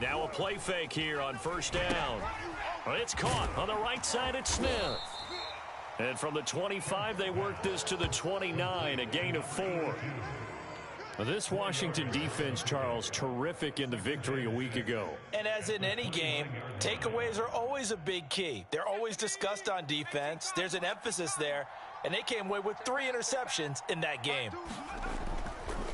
Now a play fake here on first down. It's caught on the right side. It's Smith. And from the 25, they work this to the 29, a gain of 4. This Washington defense, Charles, terrific in the victory a week ago. And as in any game, takeaways are always a big key. They're always discussed on defense. There's an emphasis there, and they came away with 3 interceptions in that game.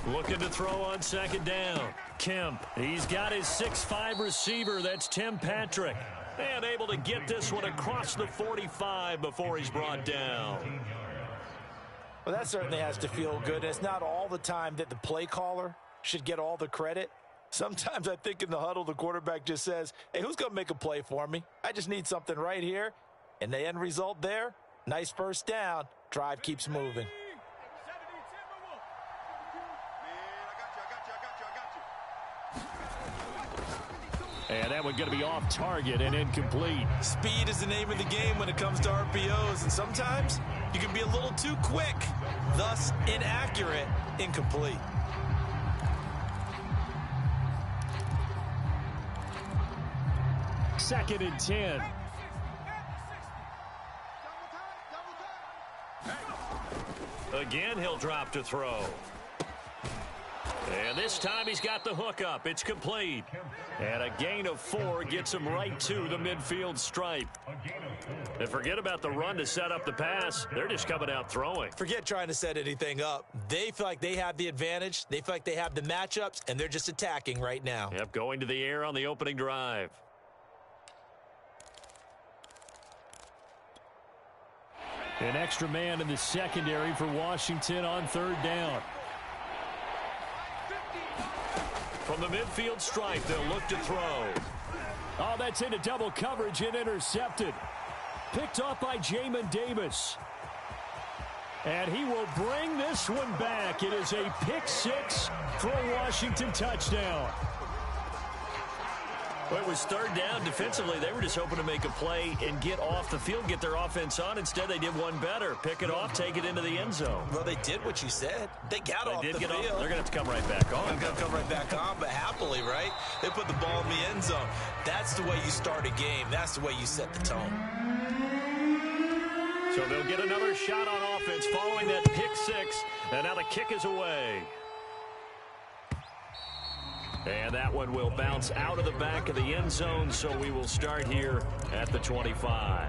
Looking to throw on second down. Kemp, he's got his 6'5 receiver. That's Tim Patrick. And able to get this one across the 45 before he's brought down. Well, that certainly has to feel good. It's not all the time that the play caller should get all the credit. Sometimes I think in the huddle, the quarterback just says, hey, who's going to make a play for me? I just need something right here. And the end result there, nice first down. Drive keeps moving. And that one going to be off target and incomplete. Speed is the name of the game when it comes to RPOs, and sometimes you can be a little too quick, thus inaccurate, incomplete. Second and 10. Again, he'll drop to throw. And this time he's got the hook up. It's complete. And a gain of 4 gets him right to the midfield stripe. And forget about the run to set up the pass. They're just coming out throwing. Forget trying to set anything up. They feel like they have the advantage. They feel like they have the matchups, and they're just attacking right now. Yep, going to the air on the opening drive. An extra man in the secondary for Washington on third down. From the midfield stripe, they'll look to throw. Oh, that's into double coverage and intercepted. Picked off by Jamin Davis. And he will bring this one back. It is a pick 6 for a Washington touchdown. Well, it was third down. Defensively, they were just hoping to make a play and get off the field, get their offense on. Instead, they did one better. Pick it off, take it into the end zone. Well, they did what you said. They got off the field. They're going to have to come right back on. They're going to come right back on, but happily, right? They put the ball in the end zone. That's the way you start a game. That's the way you set the tone. So they'll get another shot on offense following that pick 6, and now the kick is away. And that one will bounce out of the back of the end zone, so we will start here at the 25.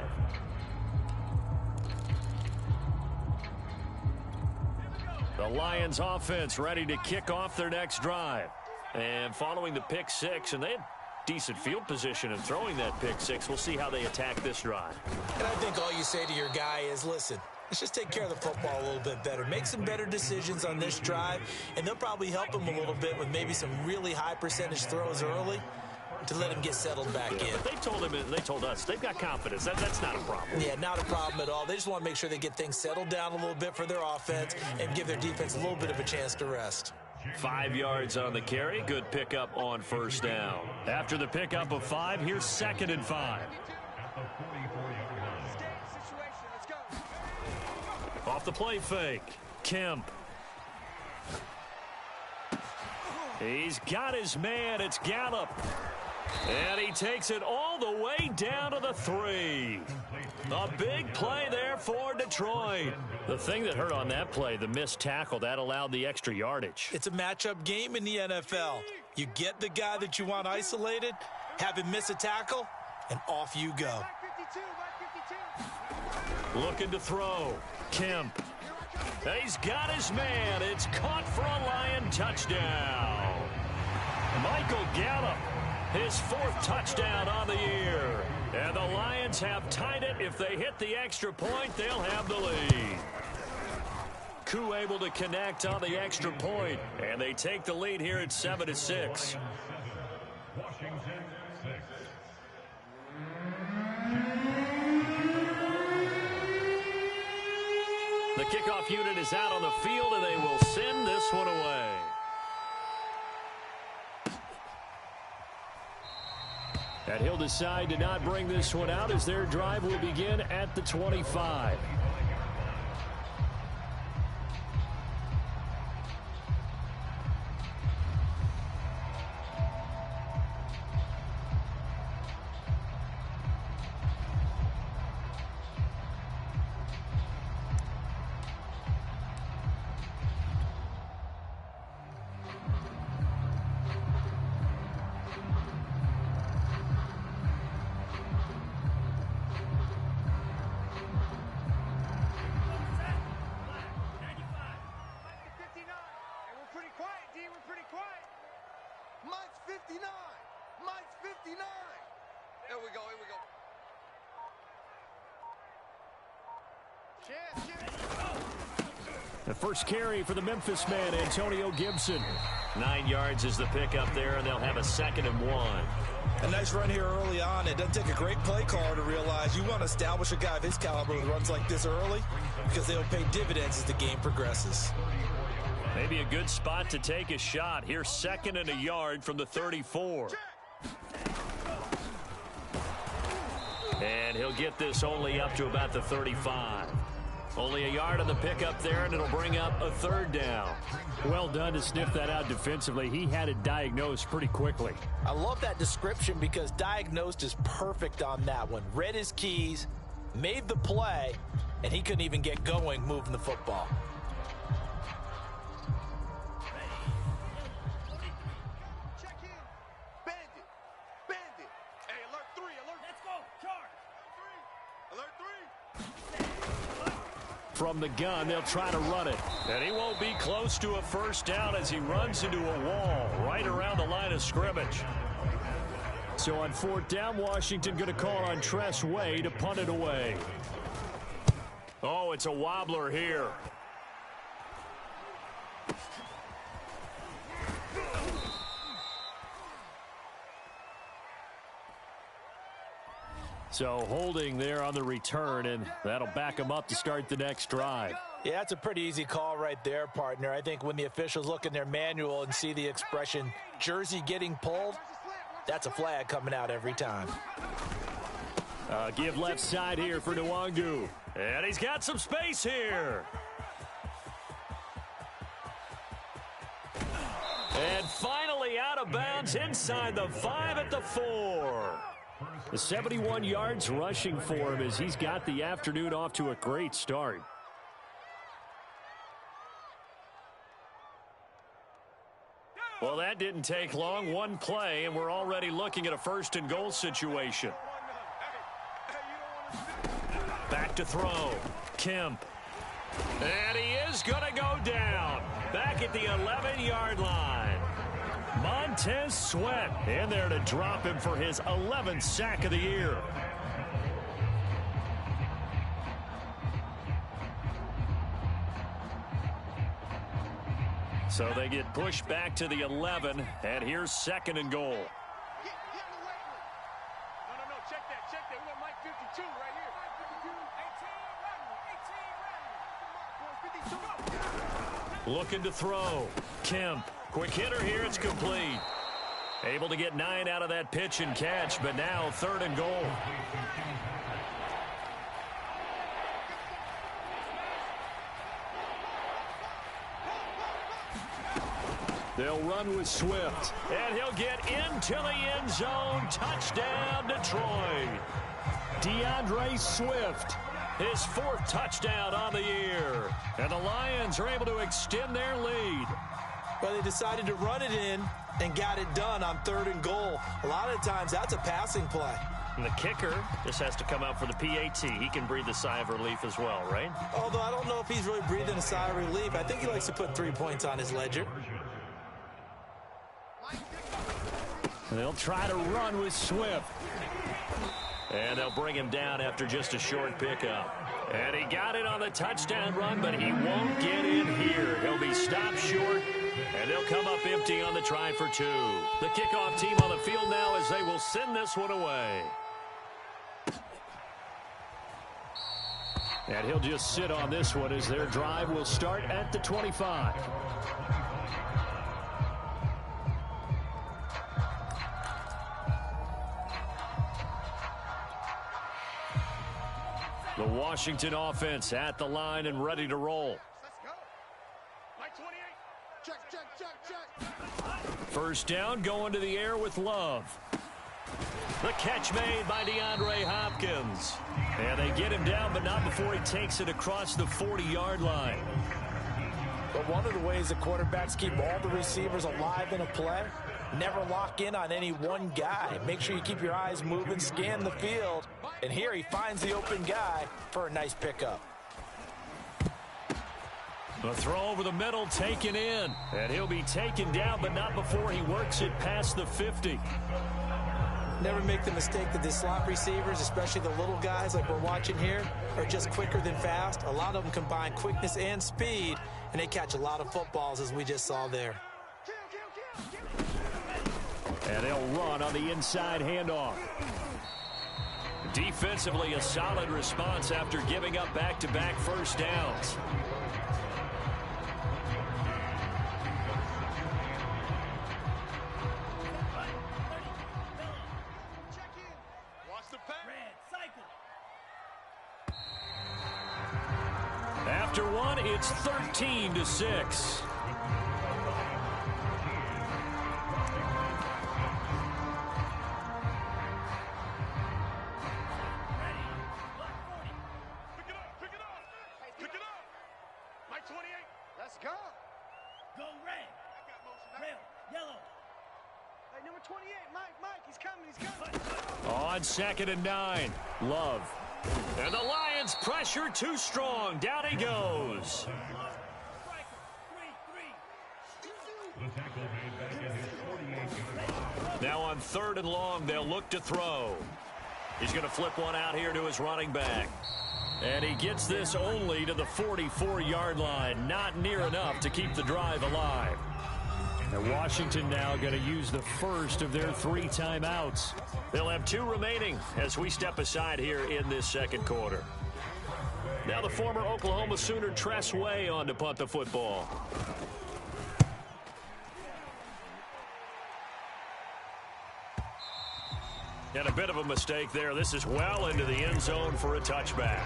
The Lions offense ready to kick off their next drive. And following the pick 6, and they had decent field position in throwing that pick 6. We'll see how they attack this drive. And I think all you say to your guy is, listen, let's just take care of the football a little bit better. Make some better decisions on this drive, and they'll probably help him a little bit with maybe some really high percentage throws early to let him get settled back in. But they told us they've got confidence. That's not a problem. Yeah, not a problem at all. They just want to make sure they get things settled down a little bit for their offense and give their defense a little bit of a chance to rest. 5 yards on the carry. Good pickup on first down. After the pickup of 5, here's second and 5. Off the play fake, Kemp. He's got his man. It's Gallup. And he takes it all the way down to the 3. A big play there for Detroit. The thing that hurt on that play, the missed tackle, that allowed the extra yardage. It's a matchup game in the NFL. You get the guy that you want isolated, have him miss a tackle, and off you go. Looking to throw. Kemp. He's got his man. It's caught for a Lion touchdown. Michael Gallup, his 4th touchdown on the year. And the Lions have tied it. If they hit the extra point, they'll have the lead. Koo able to connect on the extra point, and they take the lead here at 7-6. The kickoff unit is out on the field, and they will send this one away. And he'll decide to not bring this one out as their drive will begin at the 25. we're pretty quiet. Mike's 59. Mike's 59. Here we go. Here we go. The first carry for the Memphis man, Antonio Gibson. 9 yards is the pickup there, and they'll have a 2nd and 1. A nice run here early on. It doesn't take a great play caller to realize you want to establish a guy of his caliber with runs like this early because they'll pay dividends as the game progresses. Maybe a good spot to take a shot. Here's 2nd and a yard from the 34. And he'll get this only up to about the 35. Only a yard on the pickup there, and it'll bring up a 3rd down. Well done to sniff that out defensively. He had it diagnosed pretty quickly. I love that description because diagnosed is perfect on that one. Read his keys, made the play, and he couldn't even get going moving the football. Check in. Bandit. Bandit. Hey, alert 3. Alert. Let's go. Charge. Alert 3. From the gun, they'll try to run it. And he won't be close to a 1st down as he runs into a wall right around the line of scrimmage. So on 4th down, Washington going to call on Tress Way to punt it away. Oh, it's a wobbler here. So holding there on the return, and that'll back him up to start the next drive. Yeah, that's a pretty easy call right there, partner. I think when the officials look in their manual and see the expression jersey getting pulled, that's a flag coming out every time. Give left side here for Nwangu. And he's got some space here. And finally out of bounds inside the 5 at the 4. The 71 yards rushing for him as he's got the afternoon off to a great start. Well, that didn't take long. One play, and we're already looking at a 1st and goal situation. Back to throw. Kemp. And he is going to go down. Back at the 11-yard line. Montez Sweat in there to drop him for his 11th sack of the year. So they get pushed back to the 11, and here's 2nd and goal. No, check that. We want Mike 52 right here. 18 ready. Looking to throw. Kemp. Quick hitter here. It's complete. Able to get 9 out of that pitch and catch, but now 3rd and goal. They'll run with Swift. And he'll get into the end zone. Touchdown, Detroit. DeAndre Swift. His 4th touchdown on the year. And the Lions are able to extend their lead. Well, they decided to run it in and got it done on 3rd and goal. A lot of times, that's a passing play. And the kicker just has to come out for the PAT. He can breathe a sigh of relief as well, right? Although I don't know if he's really breathing a sigh of relief. I think he likes to put 3 points on his ledger. And they'll try to run with Swift. And they'll bring him down after just a short pickup. And he got it on the touchdown run, but he won't get in here. He'll be stopped short, and they'll come up empty on the try for 2. The kickoff team on the field now as they will send this one away. And he'll just sit on this one as their drive will start at the 25. The Washington offense at the line and ready to roll. Let's go. Mike 28. Check. 1st down, going to the air with Love. The catch made by DeAndre Hopkins. And they get him down, but not before he takes it across the 40-yard line. But one of the ways the quarterbacks keep all the receivers alive in a play, never lock in on any one guy. Make sure you keep your eyes moving, scan the field. And here he finds the open guy for a nice pickup. The throw over the middle taken in. And he'll be taken down, but not before he works it past the 50. Never make the mistake that the slot receivers, especially the little guys like we're watching here, are just quicker than fast. A lot of them combine quickness and speed, and they catch a lot of footballs, as we just saw there. And they'll run on the inside handoff. Defensively, a solid response after giving up back-to-back first downs. After one, it's 13-6. On 2nd and 9, Love. And the Lions pressure too strong. Down he goes. Now on 3rd and long, they'll look to throw. He's going to flip one out here to his running back. And he gets this only to the 44-yard line. Not near enough to keep the drive alive. And Washington now going to use the first of their 3 timeouts. They'll have 2 remaining as we step aside here in this second quarter. Now the former Oklahoma Sooner Tress Way on to punt the football. And a bit of a mistake there. This is well into the end zone for a touchback.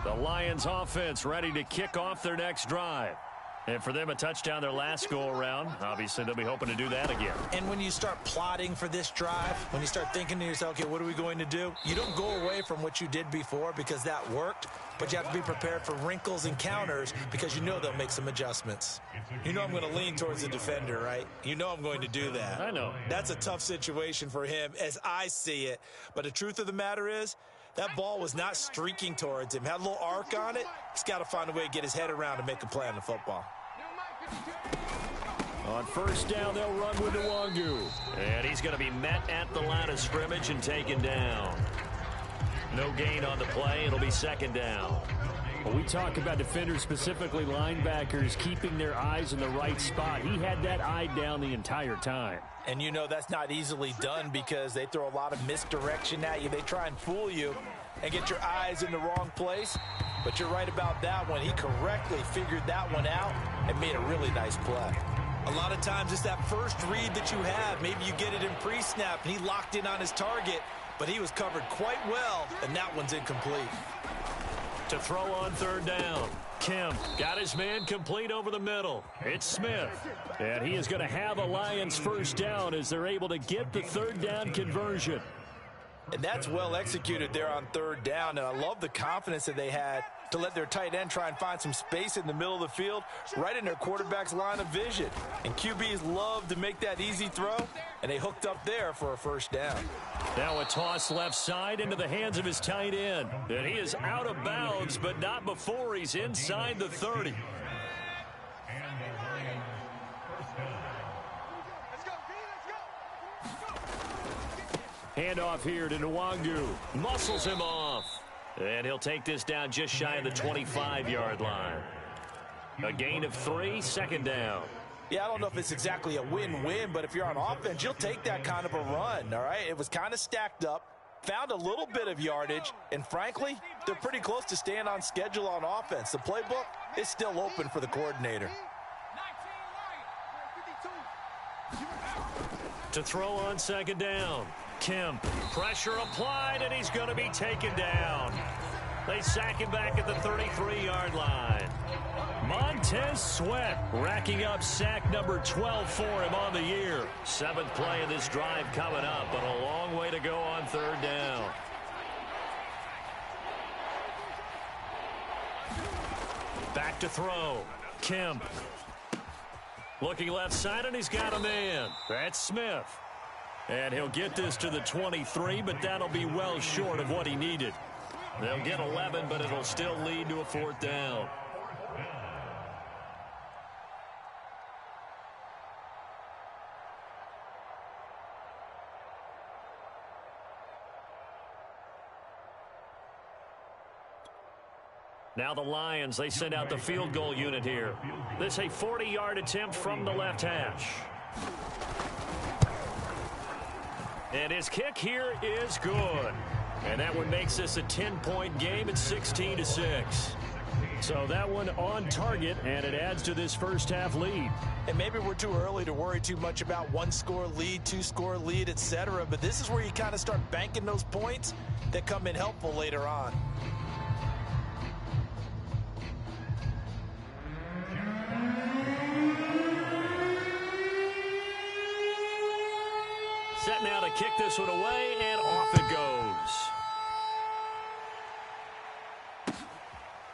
The Lions offense ready to kick off their next drive. And for them, a touchdown their last go-around. Obviously, they'll be hoping to do that again. And when you start plotting for this drive, when you start thinking to yourself, okay, what are we going to do? You don't go away from what you did before because that worked, but you have to be prepared for wrinkles and counters because you know they'll make some adjustments. You know I'm going to lean towards the defender, right? You know I'm going to do that. I know. That's a tough situation for him as I see it. But the truth of the matter is, that ball was not streaking towards him. Had a little arc on it. He's got to find a way to get his head around and make a play on the football. On 1st down, they'll run with Nwangu. And he's going to be met at the line of scrimmage and taken down. No gain on the play. It'll be 2nd down. Well, we talk about defenders, specifically linebackers, keeping their eyes in the right spot. He had that eye down the entire time. And you know that's not easily done because they throw a lot of misdirection at you. They try and fool you and get your eyes in the wrong place. But you're right about that one. He correctly figured that one out and made a really nice play. A lot of times it's that first read that you have. Maybe you get it in pre-snap and he locked in on his target, but he was covered quite well, and that one's incomplete. To throw on 3rd down. Kemp got his man complete over the middle. It's Smith. And he is going to have a Lions first down as they're able to get the 3rd down conversion. And that's well executed there on 3rd down. And I love the confidence that they had to let their tight end try and find some space in the middle of the field, right in their quarterback's line of vision. And QBs love to make that easy throw, and they hooked up there for a 1st down. Now a toss left side into the hands of his tight end. And he is out of bounds, but not before he's inside the 30. Handoff here to Nwangu. Muscles him off. And he'll take this down just shy of the 25-yard line. A gain of 3, 2nd down. Yeah, I don't know if it's exactly a win-win, but if you're on offense, you'll take that kind of a run, all right? It was kind of stacked up, found a little bit of yardage, and frankly, they're pretty close to staying on schedule on offense. The playbook is still open for the coordinator. To throw on 2nd down. Kemp, pressure applied, and he's going to be taken down. They sack him back at the 33-yard line. Montez Sweat racking up sack number 12 for him on the year. 7th play of this drive coming up, but a long way to go on 3rd down. Back to throw. Kemp. Looking left side, and he's got a man. That's Smith. And he'll get this to the 23, but that'll be well short of what he needed. They'll get 11, but it'll still lead to a 4th down. Now the Lions, they send out the field goal unit here. This a 40-yard attempt from the left hash. And his kick here is good. And that one makes this a 10-point game at 16-6. So that one on target, and it adds to this first half lead. And maybe we're too early to worry too much about 1-score lead, 2-score lead, etc. But this is where you kind of start banking those points that come in helpful later on. Set now to kick this one away, and off it goes.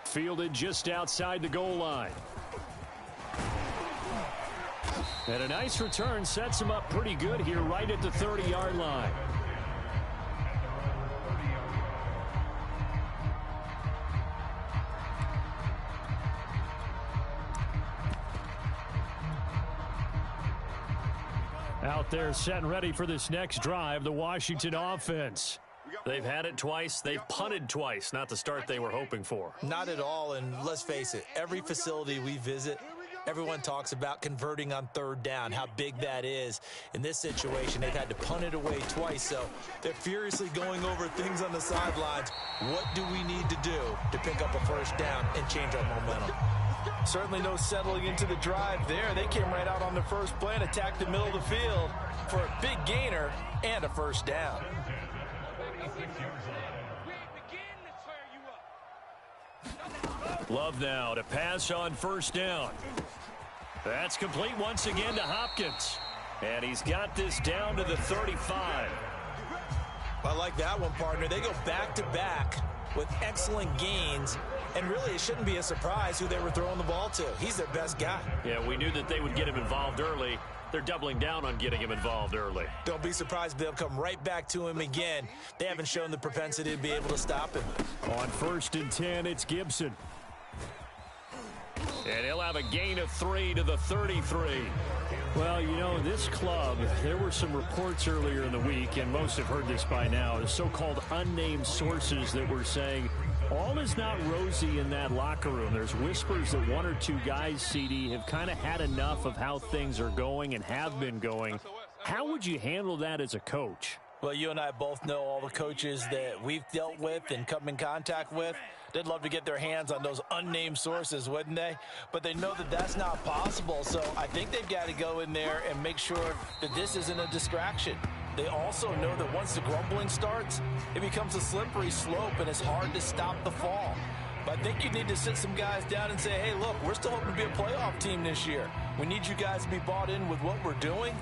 Fielded just outside the goal line. And a nice return sets him up pretty good here right at the 30-yard line. Out there set and ready for this next drive, the Washington offense. They've had it twice. They've punted twice. Not the start they were hoping for. Not at all, and let's face it, every facility we visit, everyone talks about converting on 3rd down, how big that is. In this situation, they've had to punt it away twice, so they're furiously going over things on the sidelines. What do we need to do to pick up a 1st down and change our momentum? Certainly no settling into the drive there. They came right out on the first play and attacked the middle of the field for a big gainer and a 1st down. Love now to pass on 1st down. That's complete once again to Hopkins. And he's got this down to the 35. I like that one, partner. They go back-to-back with excellent gains. And really, it shouldn't be a surprise who they were throwing the ball to. He's their best guy. Yeah, we knew that they would get him involved early. They're doubling down on getting him involved early. Don't be surprised they'll come right back to him again. They haven't shown the propensity to be able to stop him. On 1st and 10, it's Gibson. And he'll have a gain of 3 to the 33. Well, you know, this club, there were some reports earlier in the week, and most have heard this by now, the so-called unnamed sources that were saying all is not rosy in that locker room. There's whispers that 1 or 2 guys, CD, have kind of had enough of how things are going and have been going. How would you handle that as a coach? Well, you and I both know all the coaches that we've dealt with and come in contact with. They'd love to get their hands on those unnamed sources, wouldn't they? But they know that that's not possible, so I think they've got to go in there and make sure that this isn't a distraction. They also know that once the grumbling starts, it becomes a slippery slope and it's hard to stop the fall. But I think you need to sit some guys down and say, hey, look, we're still hoping to be a playoff team this year. We need you guys to be bought in with what we're doing.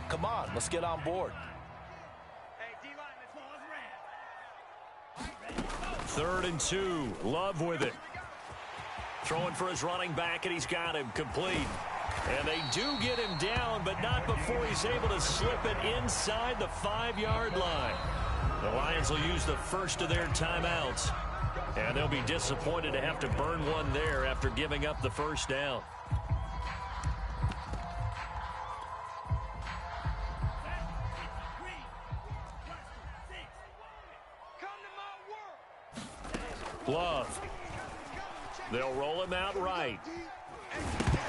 Come on, let's get on board. 3rd and 2. Love with it. Throwing for his running back, and he's got him complete. And they do get him down, but not before he's able to slip it inside the 5-yard line. The Lions will use the first of their timeouts. And they'll be disappointed to have to burn one there after giving up the 1st down. Love. They'll roll him out right.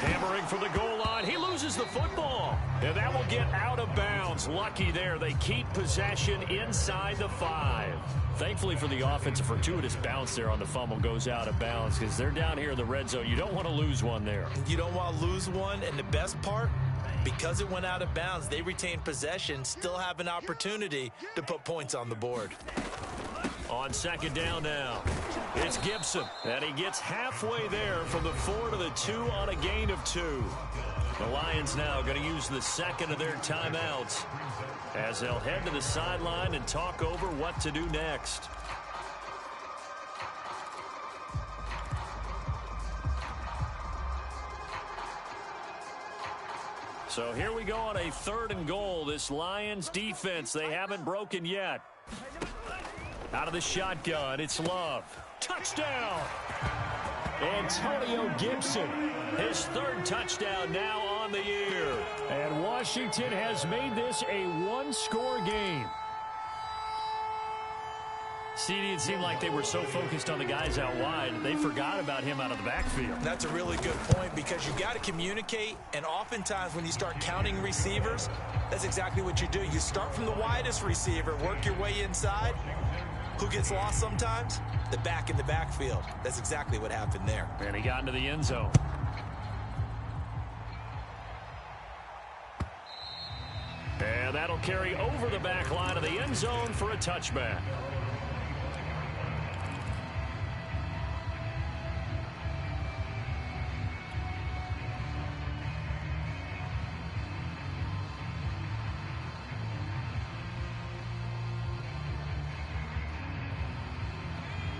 Hammering for the goal line. He loses the football. And that will get out of bounds. Lucky there. They keep possession inside the 5. Thankfully for the offense, a fortuitous bounce there on the fumble goes out of bounds because they're down here in the red zone. You don't want to lose one there. You don't want to lose one. And the best part, because it went out of bounds, they retain possession, still have an opportunity to put points on the board. On 2nd down now, it's Gibson, and he gets halfway there from the 4 to the 2 on a gain of 2. The Lions now going to use the 2nd of their timeouts as they'll head to the sideline and talk over what to do next. So here we go on a 3rd and goal. This Lions defense, they haven't broken yet. Out of the shotgun, it's Love. Touchdown! Antonio Gibson, his 3rd touchdown now on the year. And Washington has made this a one-score game. CD, it seemed like they were so focused on the guys out wide, they forgot about him out of the backfield. That's a really good point because you got to communicate, and oftentimes when you start counting receivers, that's exactly what you do. You start from the widest receiver, work your way inside. Who gets lost sometimes? The back in the backfield. That's exactly what happened there. And he got into the end zone. And that'll carry over the back line of the end zone for a touchback.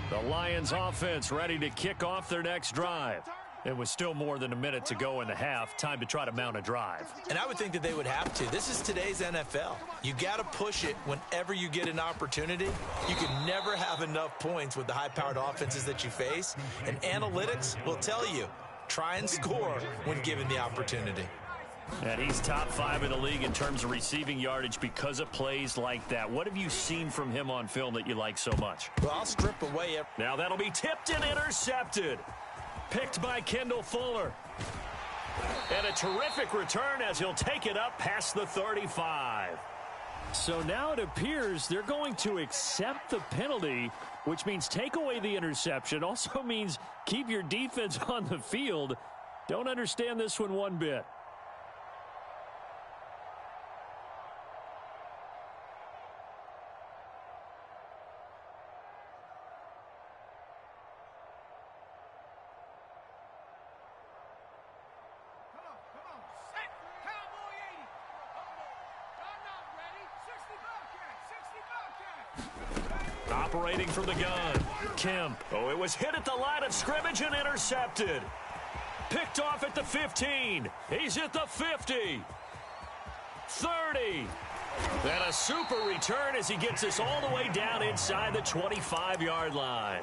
The Lions offense ready to kick off their next drive. It was still more than a minute to go in the half. Time to try to mount a drive. And I would think that they would have to. This is today's NFL. You got to push it whenever you get an opportunity. You can never have enough points with the high-powered offenses that you face. And analytics will tell you, try and score when given the opportunity. And he's top 5 in the league in terms of receiving yardage because of plays like that. What have you seen from him on film that you like so much? Well, I'll strip away. Now that'll be tipped and intercepted. Picked by Kendall Fuller. And a terrific return as he'll take it up past the 35. So now it appears they're going to accept the penalty, which means take away the interception. Also means keep your defense on the field. Don't understand this one bit. Operating from the gun, Kemp. Oh, it was hit at the line of scrimmage and intercepted. Picked off at the 15. He's at the 50. 30. And a super return as he gets us all the way down inside the 25-yard line.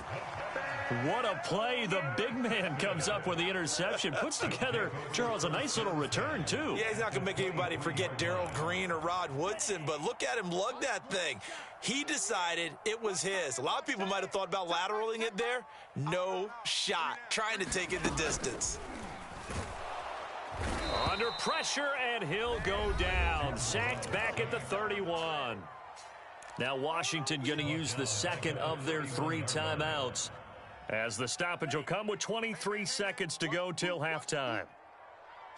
What a play. The big man comes up with the interception. Puts together, Charles, a nice little return, too. Yeah, he's not going to make anybody forget Darrell Green or Rod Woodson, but look at him lug that thing. He decided it was his. A lot of people might have thought about lateraling it there. No shot. Trying to take it the distance. Under pressure, and he'll go down. Sacked back at the 31. Now Washington going to use the second of their 3 timeouts, as the stoppage will come with 23 seconds to go till halftime.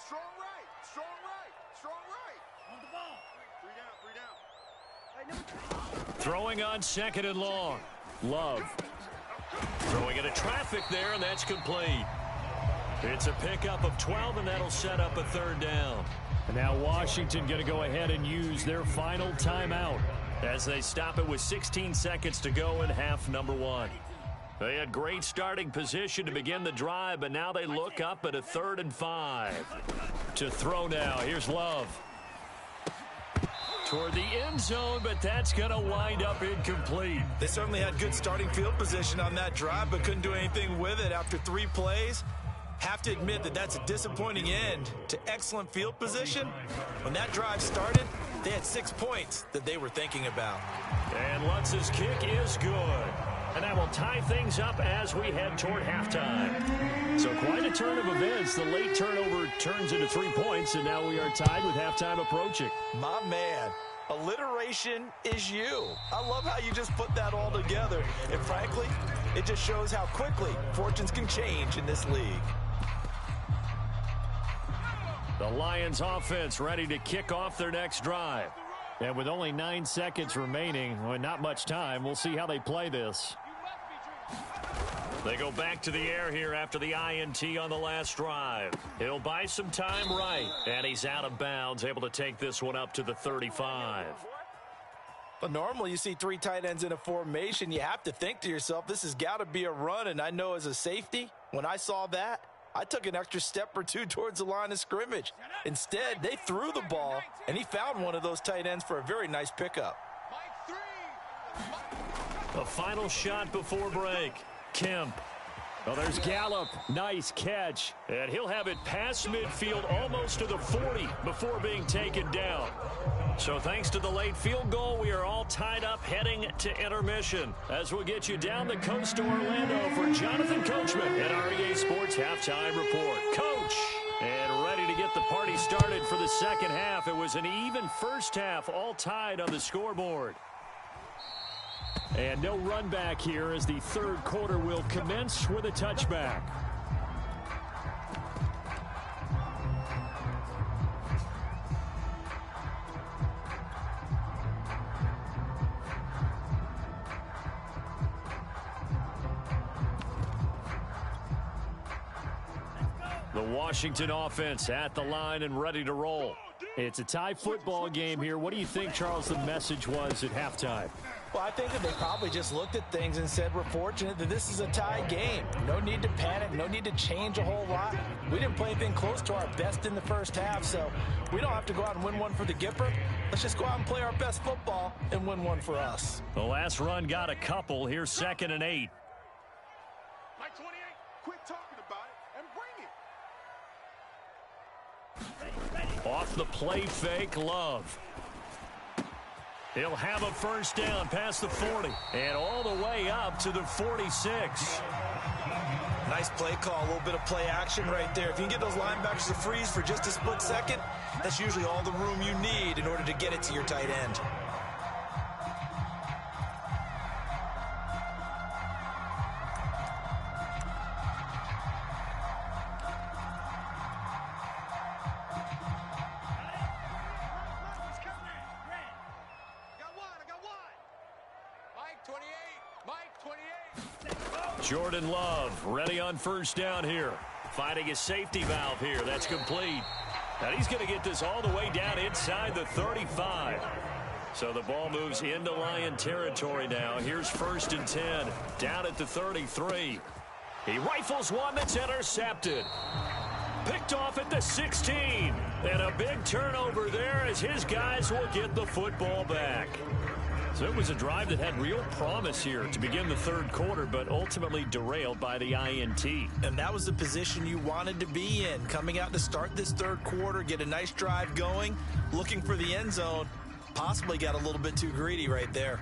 Strong right, strong right, strong right. On the ball. 3 down, 3 down. Throwing on 2nd and long. Love. Throwing into traffic there, and that's complete. It's a pickup of 12, and that'll set up a 3rd down. And now Washington going to go ahead and use their final timeout, as they stop it with 16 seconds to go in half number 1. They had great starting position to begin the drive, but now they look up at a 3rd and 5. To throw now, here's Love. Toward the end zone, but that's going to wind up incomplete. They certainly had good starting field position on that drive, but couldn't do anything with it after 3 plays. Have to admit that that's a disappointing end to excellent field position. When that drive started, they had 6 points that they were thinking about. And Lutz's kick is good. And that will tie things up as we head toward halftime. So quite a turn of events. The late turnover turns into 3 points, and now we are tied with halftime approaching. My man, alliteration is you. I love how you just put that all together. And frankly, it just shows how quickly fortunes can change in this league. The Lions offense ready to kick off their next drive. And with only 9 seconds remaining, well, not much time, we'll see how they play this. They go back to the air here after the INT on the last drive. He'll buy some time right, and he's out of bounds, able to take this one up to the 35. But normally you see 3 tight ends in a formation, you have to think to yourself, this has got to be a run. And I know as a safety, when I saw that, I took an extra step or two towards the line of scrimmage. Instead, they threw the ball, and he found one of those tight ends for a very nice pickup. A final shot before break. Kemp. Well, there's Gallup. Nice catch. And he'll have it past midfield almost to the 40 before being taken down. So thanks to the late field goal, we are all tied up heading to intermission. As we'll get you down the coast to Orlando for Jonathan Coachman at our EA Sports Halftime Report. Coach! And ready to get the party started for the second half. It was an even first half, all tied on the scoreboard. And no run back here as the third quarter will commence with a touchback. The Washington offense at the line and ready to roll. It's a tie football game here. What do you think, Charles, the message was at halftime? Well, I think that they probably just looked at things and said, we're fortunate that this is a tie game. No need to panic, no need to change a whole lot. We didn't play anything close to our best in the first half, so we don't have to go out and win one for the Gipper. Let's just go out and play our best football and win one for us. The last run got a couple. Here's 2nd and 8. Mike 28, quit talking about it and bring it. Off the play fake, Love. He'll have a first down past the 40 and all the way up to the 46. Nice play call, a little bit of play action right there. If you can get those linebackers to freeze for just a split second, that's usually all the room you need in order to get it to your tight end. Jordan Love ready on first down here. Finding his safety valve here. That's complete. And he's going to get this all the way down inside the 35. So the ball moves into Lion territory now. Here's 1st and 10. Down at the 33. He rifles one that's intercepted. Picked off at the 16. And a big turnover there as his guys will get the football back. So it was a drive that had real promise here to begin the third quarter, but ultimately derailed by the INT. And that was the position you wanted to be in. Coming out to start this third quarter, get a nice drive going, looking for the end zone. Possibly got a little bit too greedy right there.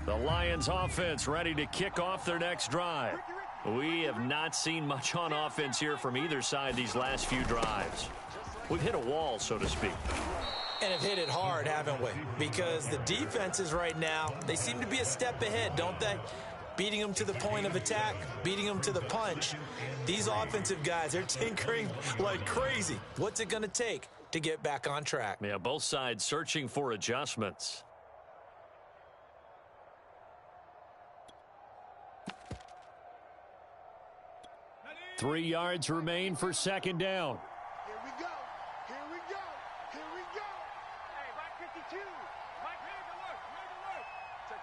The Lions offense ready to kick off their next drive. We have not seen much on offense here from either side these last few drives. We've hit a wall, so to speak. And have hit it hard, haven't we? Because the defenses right now, they seem to be a step ahead, don't they? Beating them to the point of attack, beating them to the punch. These offensive guys, they're tinkering like crazy. What's it going to take to get back on track? Yeah, both sides searching for adjustments. Three yards remain for 2nd down. Here we go. Here we go. Here we go. Hey, Mike 52. Mike, make it work. Check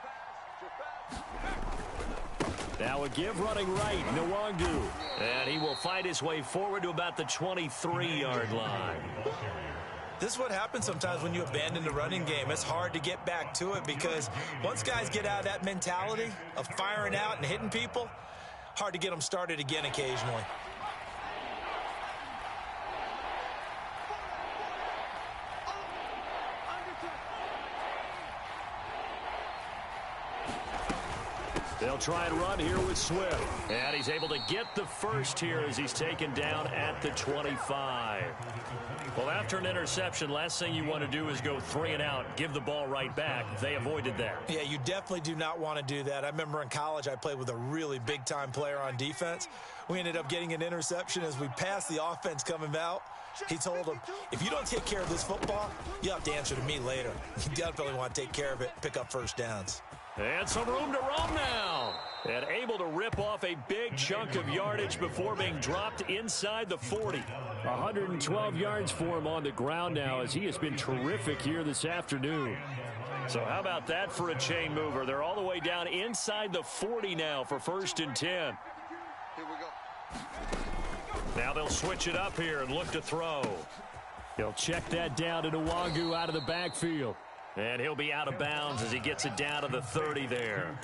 pass. Now a give running right, Nwangu. And he will fight his way forward to about the 23-yard line. This is what happens sometimes when you abandon the running game. It's hard to get back to it because once guys get out of that mentality of firing out and hitting people, hard to get them started again occasionally. They'll try and run here with Swift. And he's able to get the first here as he's taken down at the 25. Well, after an interception, last thing you want to do is go 3 and out, give the ball right back. They avoided that. Yeah, you definitely do not want to do that. I remember in college I played with a really big-time player on defense. We ended up getting an interception as we passed the offense coming out. He told him, if you don't take care of this football, you have to answer to me later. You definitely want to take care of it, pick up first downs. And some room to roam now. And able to rip off a big chunk of yardage before being dropped inside the 40. 112 yards for him on the ground now as he has been terrific here this afternoon. So how about that for a chain mover? They're all the way down inside the 40 now for 1st and 10. Here we go. Now they'll switch it up here and look to throw. He'll check that down to Nwangu out of the backfield. And he'll be out of bounds as he gets it down to the 30 there.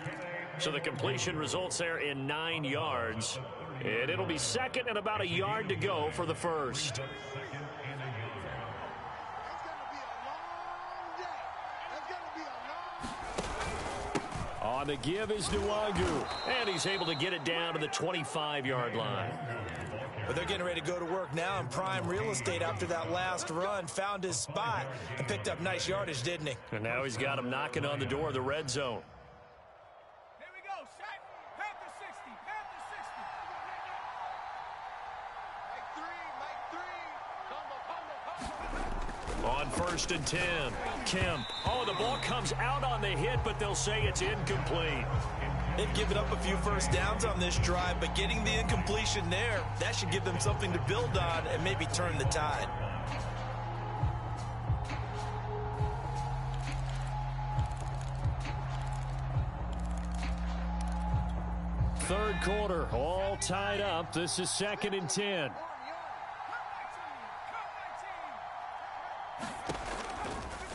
So the completion results there in 9 yards. And it'll be second and about a yard to go for the first. On the give is Nwangu. And he's able to get it down to the 25-yard line. But they're getting ready to go to work now in prime real estate after that last run. Found his spot and picked up nice yardage, didn't he? And now he's got him knocking on the door of the red zone. Here we go, Shaq. Panther 60, Panther 60. Mike 3, Mike 3. On first and 10, Kemp. Oh, the ball comes out on the hit, but they'll say it's incomplete. They've given up a few first downs on this drive, but getting the incompletion there, that should give them something to build on and maybe turn the tide. Third quarter, all tied up. This is second and 10.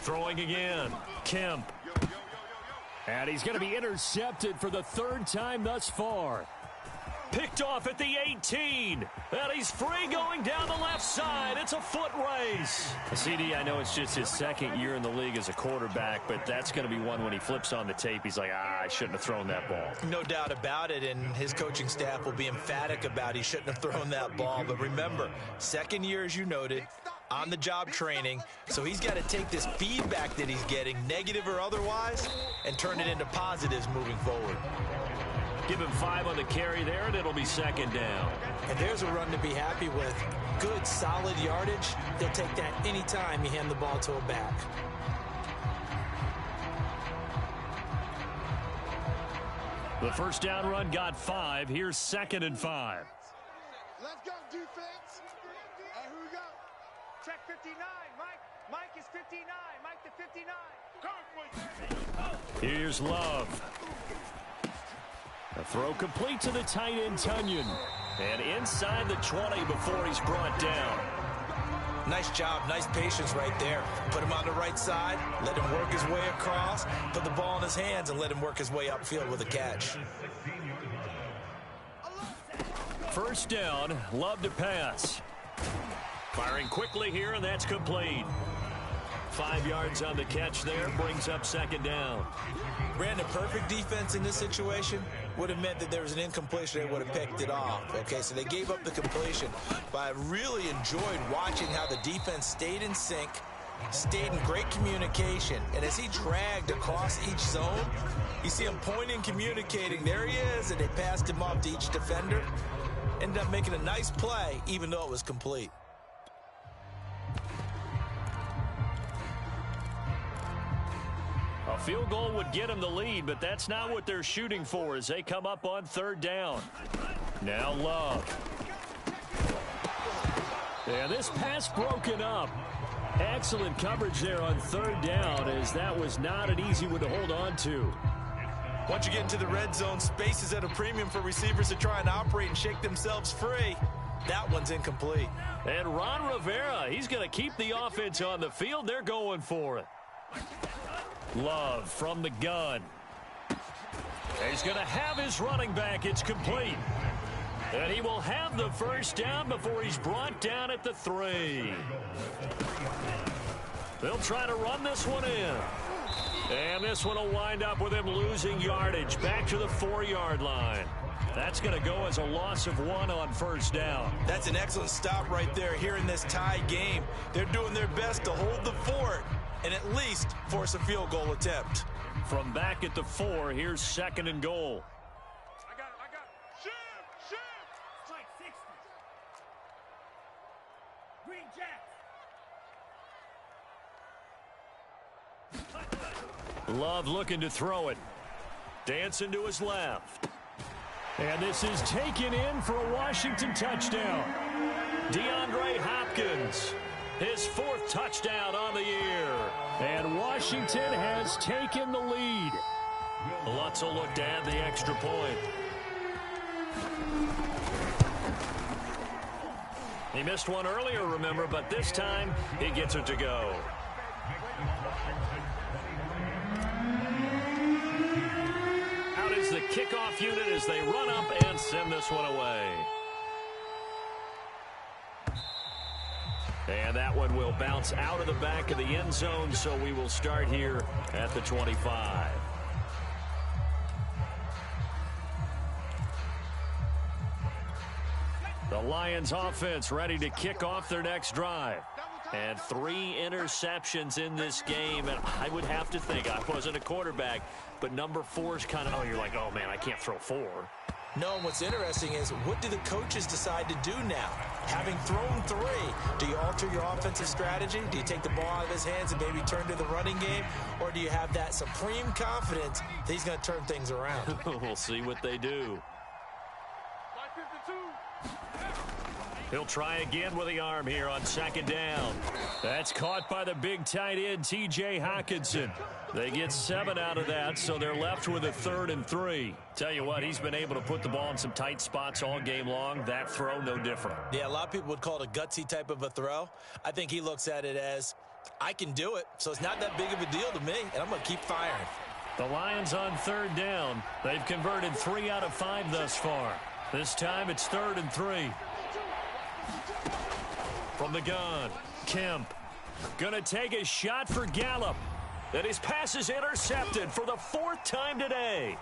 Throwing again, Kemp. And he's going to be intercepted for the third time thus far. Picked off at the 18. And he's free going down the left side. It's a foot race. CD, I know it's just his second year in the league as a quarterback, but that's going to be one when he flips on the tape. He's like, I shouldn't have thrown that ball. No doubt about it, and his coaching staff will be emphatic about he shouldn't have thrown that ball. But remember, second year, as you noted, on-the-job training, so he's got to take this feedback that he's getting, negative or otherwise, and turn it into positives moving forward. Give him 5 on the carry there, and it'll be second down. And there's a run to be happy with. Good, solid yardage. They'll take that anytime you hand the ball to a back. The first down run got 5. Here's second and 5. Let's go, defense. Here we go. Check 59, Mike. Mike is 59. Mike to 59. Here's Love. A throw complete to the tight end, Tunyon. And inside the 20 before he's brought down. Nice job, nice patience right there. Put him on the right side, let him work his way across, put the ball in his hands, and let him work his way upfield with a catch. First down, Love to pass. Firing quickly here, and that's complete. 5 yards on the catch there, brings up second down. Brandon, perfect defense in this situation would have meant that there was an incompletion. They would have picked it off. Okay, so they gave up the completion. But I really enjoyed watching how the defense stayed in sync, stayed in great communication. And as he dragged across each zone, you see him pointing, communicating. There he is, and they passed him off to each defender. Ended up making a nice play, even though it was complete. A field goal would get him the lead, but that's not what they're shooting for as they come up on third down. Now Love. Yeah, this pass broken up. Excellent coverage there on third down, as that was not an easy one to hold on to. Once you get into the red zone, space is at a premium for receivers to try and operate and shake themselves free. That one's incomplete. And Ron Rivera, he's going to keep the offense on the field. They're going for it. Love from the gun. He's going to have his running back. It's complete. And he will have the first down before he's brought down at the 3. They'll try to run this one in. And this one will wind up with him losing yardage back to the 4-yard line. That's going to go as a loss of 1 on first down. That's an excellent stop right there here in this tie game. They're doing their best to hold the fort and at least force a field goal attempt. From back at the 4, here's second and goal. I got it. Shoot. Strike 60. Green Jack. Love looking to throw it. Dancing to his left. And this is taken in for a Washington touchdown. DeAndre Hopkins, his 4th touchdown on the year. And Washington has taken the lead. Lutz will look to add the extra point. He missed one earlier, remember, but this time he gets it to go. Out is the kickoff unit as they run up and send this one away. And that one will bounce out of the back of the end zone, so we will start here at the 25. The Lions offense ready to kick off their next drive. And 3 interceptions in this game, and I would have to think, I wasn't a quarterback, but number 4 is kind of, oh, you're like, oh, man, I can't throw 4. No, and what's interesting is, what do the coaches decide to do now? Having thrown 3, do you alter your offensive strategy? Do you take the ball out of his hands and maybe turn to the running game? Or do you have that supreme confidence that he's going to turn things around? We'll see what they do. He'll try again with the arm here on second down. That's caught by the big tight end, T.J. Hockenson. They get 7 out of that, so they're left with a 3rd and 3. Tell you what, he's been able to put the ball in some tight spots all game long. That throw, no different. Yeah, a lot of people would call it a gutsy type of a throw. I think he looks at it as, I can do it, so it's not that big of a deal to me, and I'm going to keep firing. The Lions on 3rd down. They've converted 3 out of 5 thus far. This time it's 3rd and 3. From the gun, Kemp. Gonna take a shot for Gallup. And his pass is intercepted for the 4th time today.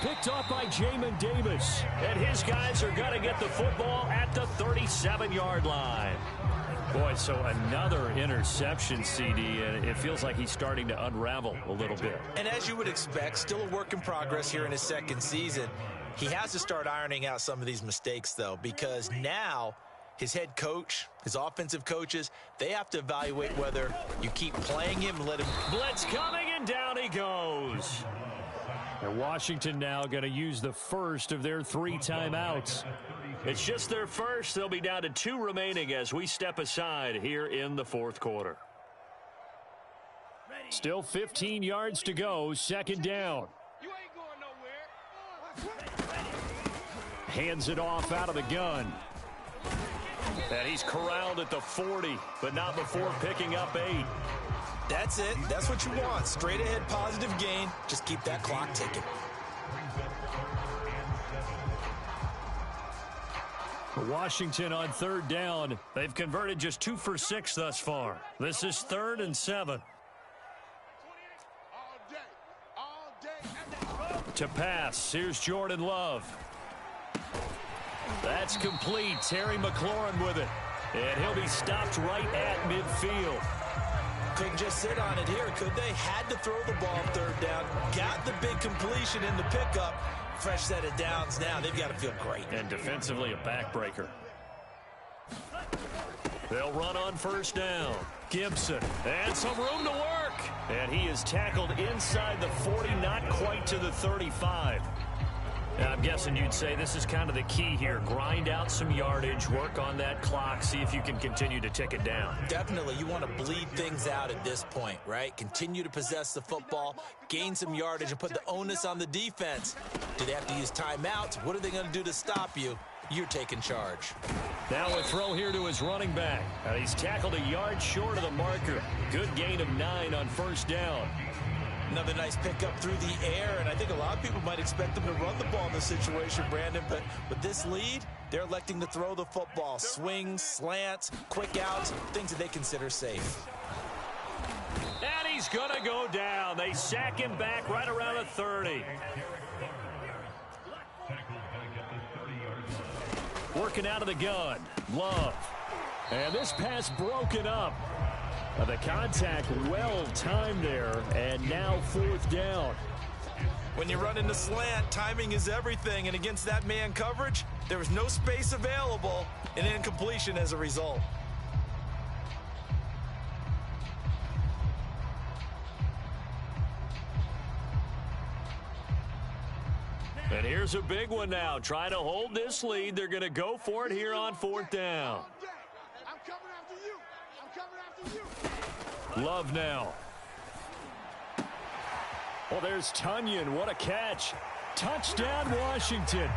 Picked off by Jamin Davis. And his guys are gonna get the football at the 37-yard line. Boy, so another interception, CD, and it feels like he's starting to unravel a little bit. And as you would expect, still a work in progress here in his 2nd season. He has to start ironing out some of these mistakes, though, because now his head coach, his offensive coaches, they have to evaluate whether you keep playing him and let him. Blitz coming, and down he goes. And Washington now going to use the first of their 3 timeouts. It's just their first. They'll be down to 2 remaining as we step aside here in the 4th quarter. Still 15 yards to go, 2nd down. You ain't going nowhere. Hands it off out of the gun. And he's corralled at the 40, but not before picking up 8. That's it. That's what you want. Straight ahead positive gain. Just keep that clock ticking. Washington on 3rd down. They've converted just 2 for 6 thus far. This is 3rd and 7. To pass, here's Jordan Love. That's complete. Terry McLaurin with it. And he'll be stopped right at midfield. Couldn't just sit on it here, could they? Had to throw the ball 3rd down. Got the big completion in the pickup. Fresh set of downs now. They've got to feel great. And defensively, a backbreaker. They'll run on 1st down. Gibson. And some room to work. And he is tackled inside the 40, not quite to the 35. I'm guessing you'd say this is kind of the key here. Grind out some yardage, work on that clock, see if you can continue to tick it down. Definitely. You want to bleed things out at this point, right? Continue to possess the football, gain some yardage, and put the onus on the defense. Do they have to use timeouts? What are they going to do to stop you? You're taking charge. Now a throw here to his running back. He's tackled a yard short of the marker. Good gain of 9 on 1st down. Another nice pickup through the air, and I think a lot of people might expect them to run the ball in this situation, Brandon, but with this lead, they're electing to throw the football. Swings, slants, quick outs, things that they consider safe. And he's going to go down. They sack him back right around the 30. Working out of the gun, Love. And this pass broken up. The contact well timed there, and now 4th down. When you run into slant, timing is everything, and against that man coverage, there was no space available, and incompletion as a result. And here's a big one now. Trying to hold this lead. They're going to go for it here on 4th down. I'm coming after you. I'm coming after you. Love now. Oh, there's Tunyon. What a catch. Touchdown, Washington.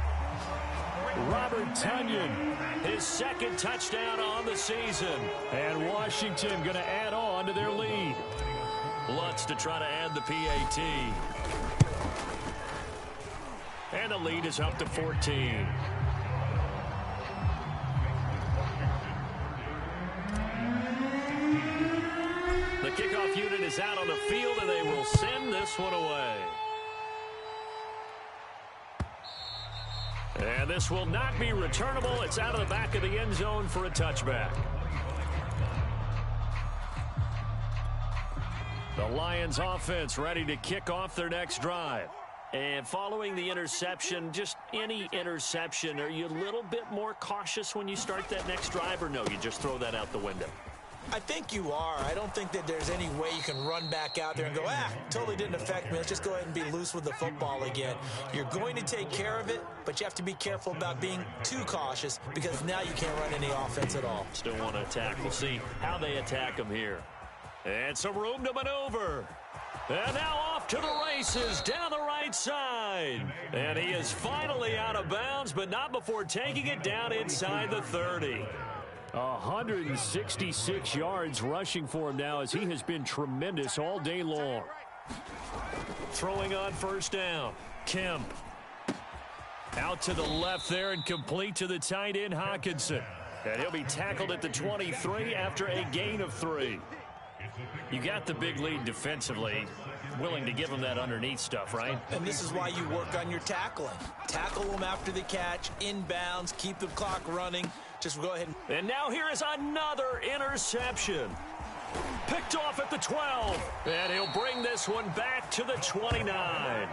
Robert Tonyan. His second touchdown on the season. And Washington going to add on to their lead. Lutz to try to add the PAT. And the lead is up to 14. The kickoff unit is out on the field, and they will send this one away. And this will not be returnable. It's out of the back of the end zone for a touchback. The Lions offense ready to kick off their next drive. And following the interception, just any interception, are you a little bit more cautious when you start that next drive, or no, you just throw that out the window? I think you are. I don't think that there's any way you can run back out there and go, totally didn't affect me. Let's just go ahead and be loose with the football again. You're going to take care of it, but you have to be careful about being too cautious because now you can't run any offense at all. Still want to attack. We'll see how they attack them here. And some room to maneuver. And now off to the races down the right side. And he is finally out of bounds, but not before taking it down inside the 30. 166 yards rushing for him now as he has been tremendous all day long. Throwing on first down. Kemp. Out to the left there and complete to the tight end Hockenson. And he'll be tackled at the 23 after a gain of 3. You got the big lead defensively. Willing to give him that underneath stuff, right? And this is why you work on your tackling. Tackle them after the catch, inbounds, keep the clock running. Just go ahead. And now here is another interception. Picked off at the 12. And he'll bring this one back to the 29.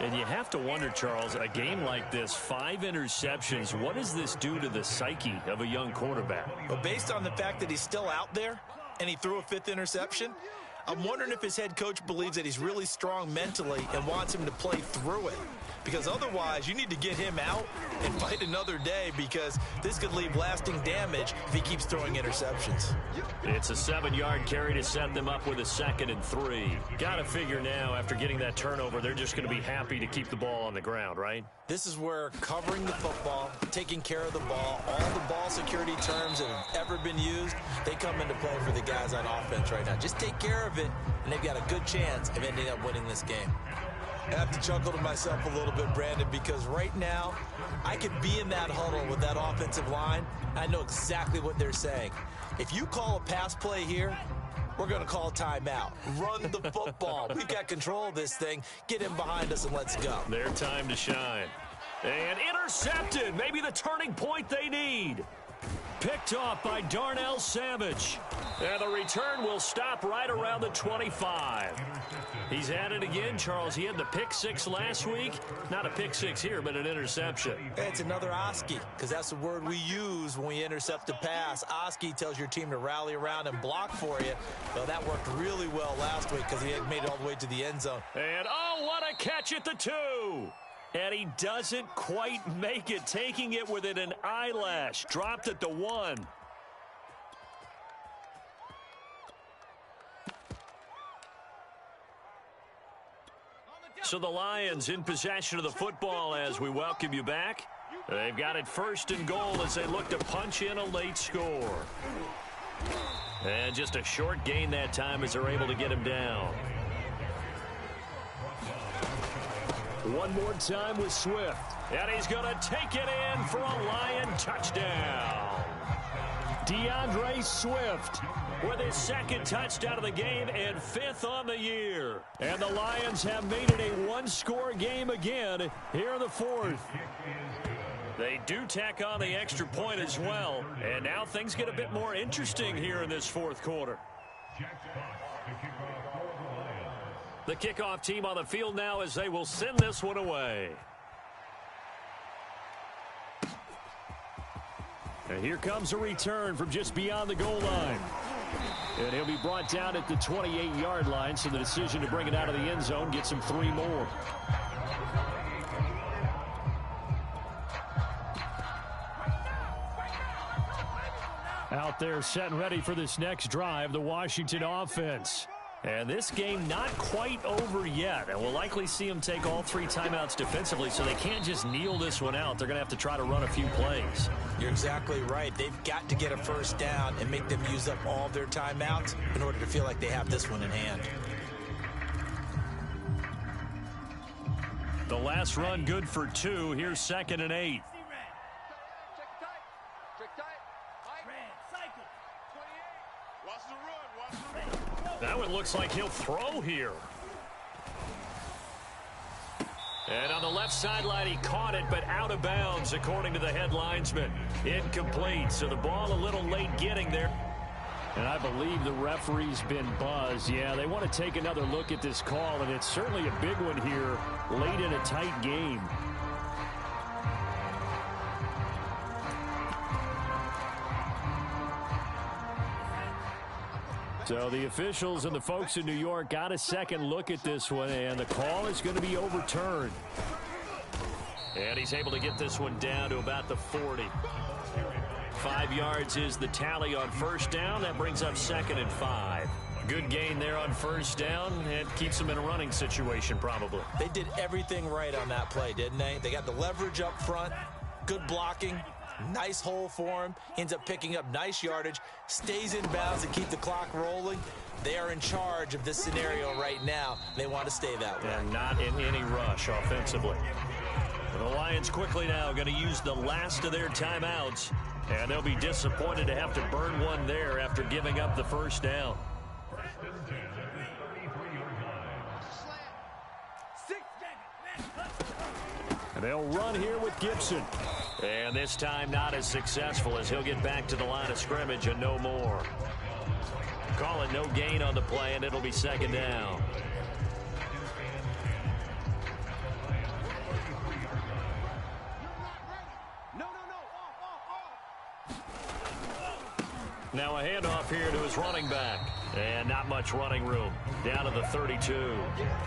And you have to wonder, Charles, a game like this, 5 interceptions, what does this do to the psyche of a young quarterback? Well, based on the fact that he's still out there and he threw a 5th interception, I'm wondering if his head coach believes that he's really strong mentally and wants him to play through it. Because otherwise, you need to get him out and fight another day because this could leave lasting damage if he keeps throwing interceptions. It's a 7-yard carry to set them up with a 2nd and 3. Got to figure now, after getting that turnover, they're just going to be happy to keep the ball on the ground, right? This is where covering the football, taking care of the ball, all the ball security terms that have ever been used, they come into play for the guys on offense right now. Just take care of it, and they've got a good chance of ending up winning this game. I have to chuckle to myself a little bit, Brandon, because right now I could be in that huddle with that offensive line. I know exactly what they're saying. If you call a pass play here, we're going to call timeout. Run the football. We've got control of this thing. Get him behind us and let's go. Their time to shine. And intercepted. Maybe the turning point they need. Picked off by Darnell Savage. And the return will stop right around the 25. He's at it again, Charles. He had the pick 6 last week. Not a pick 6 here, but an interception. It's another Oski, because that's the word we use when we intercept a pass. Oski tells your team to rally around and block for you. Well, that worked really well last week because he had made it all the way to the end zone. And, oh, what a catch at the 2. And he doesn't quite make it, taking it within an eyelash. Dropped at the 1. So the Lions in possession of the football as we welcome you back. They've got it 1st and goal as they look to punch in a late score. And just a short gain that time as they're able to get him down. One more time with Swift. And he's going to take it in for a Lion touchdown. DeAndre Swift with his 2nd touchdown of the game and 5th on the year. And the Lions have made it a 1-score game again here in the 4th. They do tack on the extra point as well. And now things get a bit more interesting here in this 4th quarter. The kickoff team on the field now as they will send this one away. And here comes a return from just beyond the goal line. And he'll be brought down at the 28-yard line, so the decision to bring it out of the end zone gets him 3 more. Out there set and ready for this next drive, the Washington offense. And this game not quite over yet. And we'll likely see them take all 3 timeouts defensively, so they can't just kneel this one out. They're going to have to try to run a few plays. You're exactly right. They've got to get a first down and make them use up all of their timeouts in order to feel like they have this one in hand. The last run good for 2. Here's 2nd and 8. That one looks like he'll throw here. And on the left sideline, he caught it, but out of bounds, according to the head linesman. Incomplete, so the ball a little late getting there. And I believe the referee's been buzzed. Yeah, they want to take another look at this call, and it's certainly a big one here late in a tight game. So the officials and the folks in New York got a second look at this one, and the call is going to be overturned. And he's able to get this one down to about the 40. 5 yards is the tally on first down. That brings up 2nd and 5. Good gain there on first down. It keeps them in a running situation probably. They did everything right on that play, didn't they? They got the leverage up front, good blocking, nice hole for him, ends up picking up nice yardage, stays in bounds to keep the clock rolling. They are in charge of this scenario right now. They want to stay that way. And not in any rush offensively. The Lions quickly now going to use the last of their timeouts, and they'll be disappointed to have to burn one there after giving up the first down. And they'll run here with Gibson. And this time not as successful as he'll get back to the line of scrimmage and no more. Call it no gain on the play, and it'll be 2nd down. Now a handoff here to his running back. And not much running room. Down to the 32.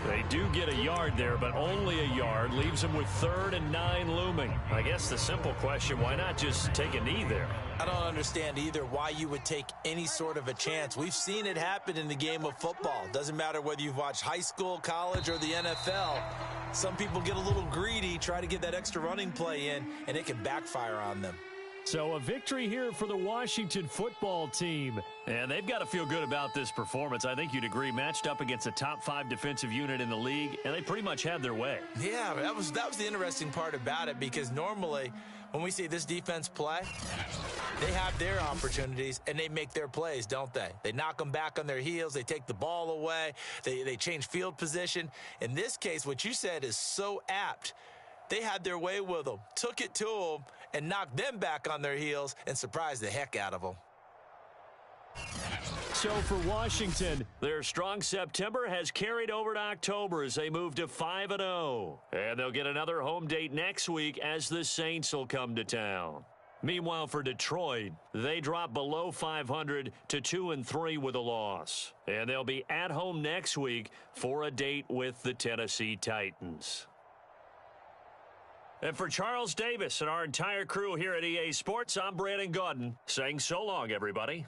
They do get a yard there, but only a yard. Leaves them with 3rd and 9 looming. I guess the simple question, why not just take a knee there? I don't understand either why you would take any sort of a chance. We've seen it happen in the game of football. Doesn't matter whether you've watched high school, college, or the NFL. Some people get a little greedy, try to get that extra running play in, and it can backfire on them. So a victory here for the Washington football team. And they've got to feel good about this performance. I think you'd agree, matched up against a top 5 defensive unit in the league, and they pretty much had their way. Yeah, that was the interesting part about it, because normally when we see this defense play, they have their opportunities and they make their plays, don't they? They knock them back on their heels. They take the ball away. They change field position. In this case, what you said is so apt. They had their way with them, took it to them, and knocked them back on their heels and surprised the heck out of them. So for Washington, their strong September has carried over to October as they move to 5-0. And they'll get another home date next week as the Saints will come to town. Meanwhile, for Detroit, they drop below 500 to 2-3 with a loss. And they'll be at home next week for a date with the Tennessee Titans. And for Charles Davis and our entire crew here at EA Sports, I'm Brandon Gaudin saying so long, everybody.